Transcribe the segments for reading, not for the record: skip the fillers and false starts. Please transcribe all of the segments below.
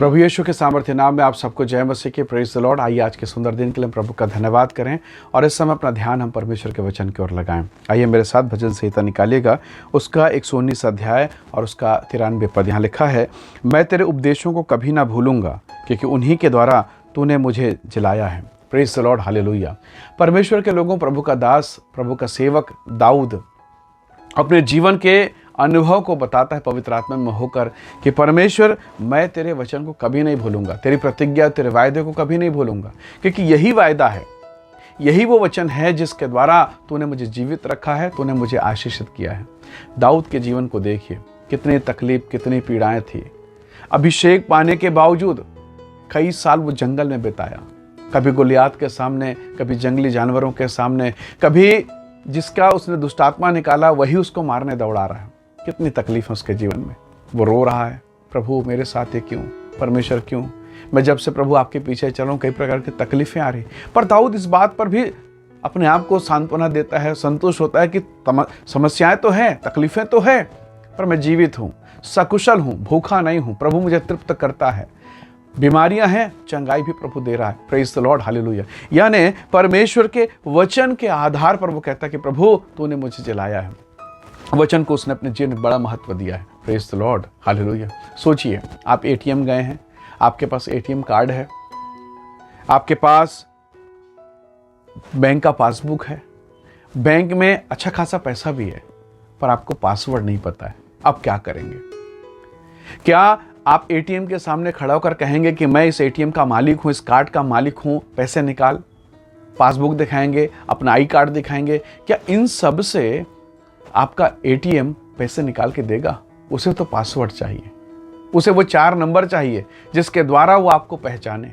प्रभु यीशु के सामर्थ्य नाम में आप सबको जय मसीह की। Praise the Lord. आइए आज के सुंदर दिन के लिए प्रभु का धन्यवाद करें और इस समय अपना ध्यान हम परमेश्वर के वचन की ओर लगाएं। आइए मेरे साथ भजन संहिता निकालिएगा, उसका 119 अध्याय और उसका 93 पद। यहाँ लिखा है, मैं तेरे उपदेशों को कभी ना भूलूंगा, क्योंकि उन्हीं के द्वारा तूने मुझे जिलाया है। Praise the Lord, hallelujah. परमेश्वर के लोगों, प्रभु का दास, प्रभु का सेवक दाऊद अपने जीवन के अनुभव को बताता है पवित्र आत्मा में होकर कि परमेश्वर, मैं तेरे वचन को कभी नहीं भूलूंगा, तेरी प्रतिज्ञा, तेरे वायदे को कभी नहीं भूलूंगा, क्योंकि यही वायदा है, यही वो वचन है जिसके द्वारा तूने मुझे जीवित रखा है, तूने मुझे आशीषित किया है। दाऊद के जीवन को देखिए, कितनी तकलीफ, कितनी पीड़ाएं थी। अभिषेक पाने के बावजूद कई साल वो जंगल में बिताया, कभी गोलियात के सामने, कभी जंगली जानवरों के सामने, कभी जिसका उसने दुष्टात्मा निकाला वही उसको मारने दौड़ा रहा है। कितनी तकलीफ है उसके जीवन में। वो रो रहा है, प्रभु मेरे साथ ये क्यों, परमेश्वर क्यों, मैं जब से प्रभु आपके पीछे चल रहा हूँ कई प्रकार की तकलीफें आ रही। पर दाऊद इस बात पर भी अपने आप को सांत्वना देता है, संतुष्ट होता है कि समस्याएं तो हैं, तकलीफें तो है, पर मैं जीवित हूँ, सकुशल हूँ, भूखा नहीं हूँ, प्रभु मुझे तृप्त करता है। बीमारियां हैं, चंगाई भी प्रभु दे रहा है। Praise the Lord, hallelujah. यानी परमेश्वर के वचन के आधार पर वो कहता है कि प्रभु तूने मुझे जिलाया है। वचन को उसने अपने जीवन में बड़ा महत्व दिया है। Praise the Lord, hallelujah. सोचिए, आप एटीएम गए हैं, आपके पास एटीएम कार्ड है, आपके पास बैंक का पासबुक है, बैंक में अच्छा खासा पैसा भी है, पर आपको पासवर्ड नहीं पता है। अब क्या करेंगे? क्या आप एटीएम के सामने खड़ा होकर कहेंगे कि मैं इस एटीएम का मालिक हूं, इस कार्ड का मालिक हूं, पैसे निकाल? पासबुक दिखाएंगे, अपना आई कार्ड दिखाएंगे? क्या इन सब से आपका एटीएम पैसे निकाल के देगा? उसे तो पासवर्ड चाहिए, उसे वो 4 नंबर चाहिए जिसके द्वारा वो आपको पहचाने।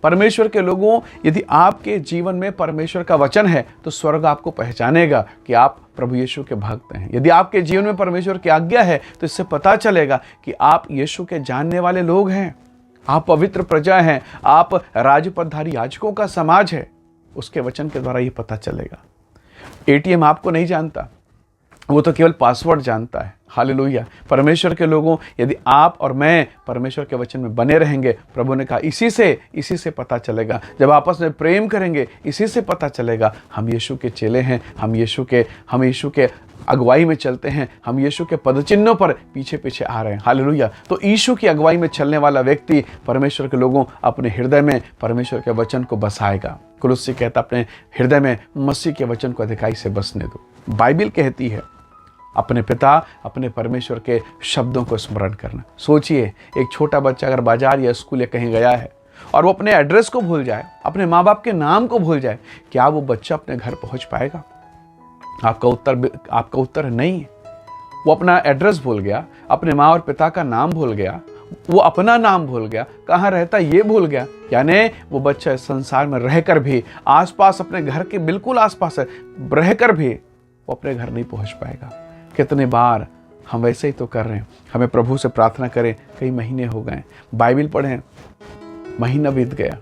परमेश्वर के लोगों, यदि आपके जीवन में परमेश्वर का वचन है तो स्वर्ग आपको पहचानेगा कि आप प्रभु यीशु के भक्त हैं। यदि आपके जीवन में परमेश्वर की आज्ञा है तो इससे पता चलेगा कि आप यीशु के जानने वाले लोग हैं, आप पवित्र प्रजा हैं, आप राजपदधारी याजकों का समाज है। उसके वचन के द्वारा ये पता चलेगा। एटीएम आपको नहीं जानता, वो तो केवल पासवर्ड जानता है। हालेलुया। परमेश्वर के लोगों, यदि आप और मैं परमेश्वर के वचन में बने रहेंगे, प्रभु ने कहा इसी से पता चलेगा। जब आपस में प्रेम करेंगे, इसी से पता चलेगा हम यीशु के चेले हैं, हम यीशु के अगुवाई में चलते हैं, हम यीशु के पदचिन्हों पर पीछे पीछे आ रहे हैं। हालेलुया। तो यीशु की अगुवाई में चलने वाला व्यक्ति परमेश्वर के लोगों अपने हृदय में परमेश्वर के वचन को बसाएगा। कुलुस्सी कहता, अपने हृदय में मसीह के वचन को अधिकाई से बसने दो। बाइबिल कहती है अपने पिता, अपने परमेश्वर के शब्दों को स्मरण करना। सोचिए, एक छोटा बच्चा अगर बाजार या स्कूल या कहीं गया है और वो अपने एड्रेस को भूल जाए, अपने माँ बाप के नाम को भूल जाए, क्या वो बच्चा अपने घर पहुंच पाएगा? आपका उत्तर नहीं। वो अपना एड्रेस भूल गया, अपने माँ और पिता का नाम भूल गया, वो अपना नाम भूल गया, कहाँ रहता ये भूल गया। यानी वो बच्चा इस संसार में रहकर भी, आसपास अपने घर के बिल्कुल आसपास है, रहकर भी वो अपने घर नहीं पहुंच पाएगा। कितने बार हम वैसे ही तो कर रहे हैं। हमें प्रभु से प्रार्थना करें, कई महीने हो गए, बाइबिल पढ़ें, महीना बीत गया।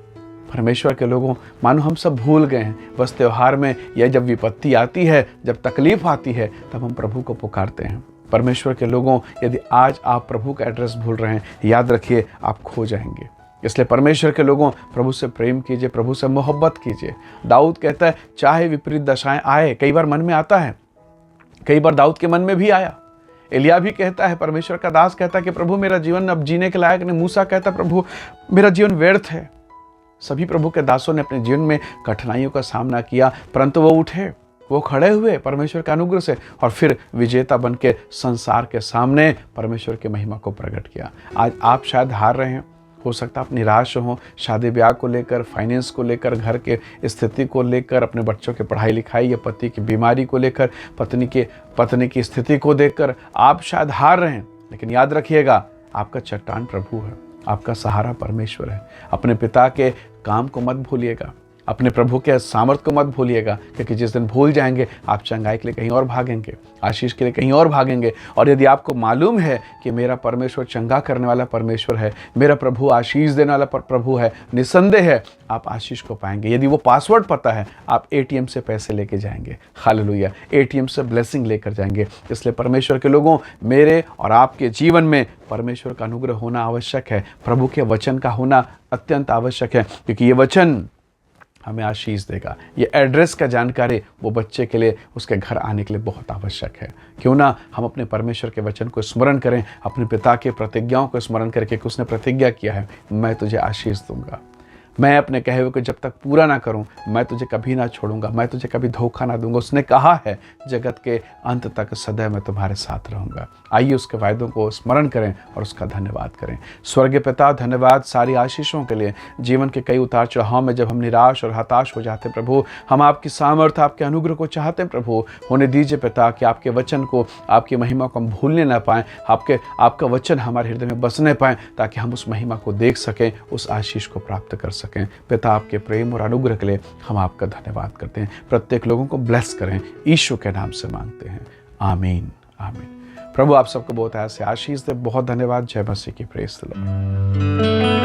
परमेश्वर के लोगों, मानो हम सब भूल गए हैं। बस त्योहार में या जब विपत्ति आती है, जब तकलीफ आती है, तब हम प्रभु को पुकारते हैं। परमेश्वर के लोगों, यदि आज आप प्रभु का एड्रेस भूल रहे हैं, याद रखिए आप खो जाएंगे। इसलिए परमेश्वर के लोगों, प्रभु से प्रेम कीजिए, प्रभु से मोहब्बत कीजिए। दाऊद कहता है, चाहे विपरीत दशाएं आए, कई बार मन में आता है, कई बार दाऊद के मन में भी आया। एलिया भी कहता है, परमेश्वर का दास कहता है कि प्रभु मेरा जीवन अब जीने के लायक नहीं। मूसा कहता है, प्रभु मेरा जीवन व्यर्थ है। सभी प्रभु के दासों ने अपने जीवन में कठिनाइयों का सामना किया, परंतु वो उठे, वो खड़े हुए परमेश्वर के अनुग्रह से, और फिर विजेता बन के संसार के सामने परमेश्वर की महिमा को प्रकट किया। आज आप शायद हार रहे हैं, हो सकता है आप निराश हो, शादी ब्याह को लेकर, फाइनेंस को लेकर, घर के स्थिति को लेकर, अपने बच्चों की पढ़ाई लिखाई या पति की बीमारी को लेकर, पत्नी की स्थिति को देखकर आप शायद हार रहे हैं। लेकिन याद रखिएगा, आपका चट्टान प्रभु है, आपका सहारा परमेश्वर है। अपने पिता के काम को मत भूलिएगा, अपने प्रभु के सामर्थ को मत भूलिएगा, क्योंकि जिस दिन भूल जाएंगे आप चंगाई के लिए कहीं और भागेंगे, आशीष के लिए कहीं और भागेंगे। और यदि आपको मालूम है कि मेरा परमेश्वर चंगा करने वाला परमेश्वर है, मेरा प्रभु आशीष देने वाला प्रभु है, निसंदेह है आप आशीष को पाएंगे। यदि वो पासवर्ड पता है, आप एटीएम से पैसे लेके जाएंगे, हालेलुया, एटीएम से ब्लेसिंग लेकर जाएंगे। इसलिए परमेश्वर के लोगों, मेरे और आपके जीवन में परमेश्वर का अनुग्रह होना आवश्यक है, प्रभु के वचन का होना अत्यंत आवश्यक है, क्योंकि ये वचन हमें आशीष देगा। ये एड्रेस का जानकारी वो बच्चे के लिए, उसके घर आने के लिए बहुत आवश्यक है। क्यों ना हम अपने परमेश्वर के वचन को स्मरण करें, अपने पिता के प्रतिज्ञाओं को स्मरण करके कि उसने प्रतिज्ञा किया है, मैं तुझे आशीष दूंगा, मैं अपने कहे हुए को जब तक पूरा ना करूं, मैं तुझे कभी ना छोड़ूंगा, मैं तुझे कभी धोखा ना दूंगा। उसने कहा है जगत के अंत तक सदैव मैं तुम्हारे साथ रहूंगा। आइए उसके वायदों को स्मरण करें और उसका धन्यवाद करें। स्वर्गीय पिता, धन्यवाद सारी आशीषों के लिए। जीवन के कई उतार चढ़ाव में जब हम निराश और हताश हो जाते प्रभु, हम आपकी सामर्थ्य, आपके अनुग्रह को चाहते हैं प्रभु। होने दीजिए पिता कि आपके वचन को, आपकी महिमा को हम भूलने ना पाएं, आपका वचन हमारे हृदय में बसने पाएं, ताकि हम उस महिमा को देख सकें, उस आशीष को प्राप्त कर सकें। पिता, आपके प्रेम और अनुग्रह के लिए हम आपका धन्यवाद करते हैं। प्रत्येक लोगों को ब्लेस करें, यीशु के नाम से मांगते हैं, आमीन आमीन। प्रभु आप सबको बहुत ऐसे आशीष दे। बहुत धन्यवाद। जय मसीह की। Praise the Lord.